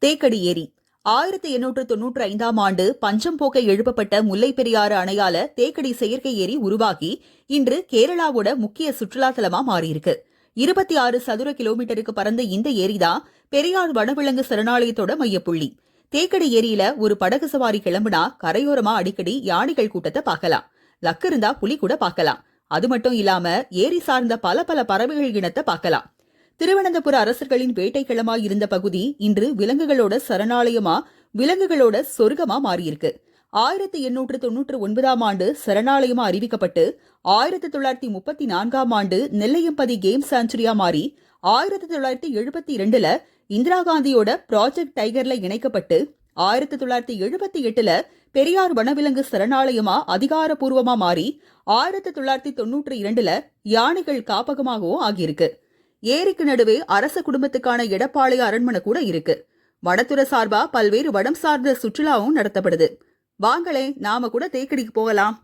தேக்கடி ஏரி 1895ஆம் ஆண்டு பஞ்சம் போக்க எழுப்பப்பட்ட முல்லைப் பெரியாறு அணையால தேக்கடி செயற்கை ஏரி உருவாகி இன்று கேரளாவோட முக்கிய சுற்றுலா தலமா மாறியிருக்கு. 26 சதுர கிலோமீட்டருக்கு பறந்த இந்த ஏரிதான் பெரியார் வனவிலங்கு சரணாலயத்தோட மையப்புள்ளி. தேக்கடி ஏரியில ஒரு படகு சவாரி கிளம்புனா கரையோரமா அடிக்கடி யானைகள் கூட்டத்தை பார்க்கலாம். லக்கு இருந்தா புலி கூட பார்க்கலாம். அது மட்டும் இல்லாம ஏரி சார்ந்த பல பறவைகள் இனத்தை பார்க்கலாம். திருவனந்தபுர அரசர்களின் வேட்டை களமா இருந்த பகுதி இன்று விலங்குகளோட சரணாலயமா, விலங்குகளோட சொர்க்கமா மாறியிருக்கு. 1899ஆம் ஆண்டு சரணாலயமா அறிவிக்கப்பட்டு 1934ஆம் ஆண்டு நெல்லையம்பதி கேம் சான்ச்சுரியா மாறி 1972ல இந்திரா காந்தியோட ப்ராஜெக்ட் டைகர்ல இணைக்கப்பட்டு 1978ல பெரியார் வனவிலங்கு சரணாலயமா அதிகாரப்பூர்வமா மாறி 1992ல யானைகள் காப்பகமாகவும் ஆகியிருக்கு. ஏரிக்கு நடுவே அரச குடும்பத்துக்கான எடப்பாளைய அரண்மனை கூட இருக்கு. வனத்துறை சார்பா பல்வேறு வனம் சார்ந்த சுற்றுலாவும் நடத்தப்படுது. வாங்களே நாம கூட தேக்கடிக்கு போகலாம்.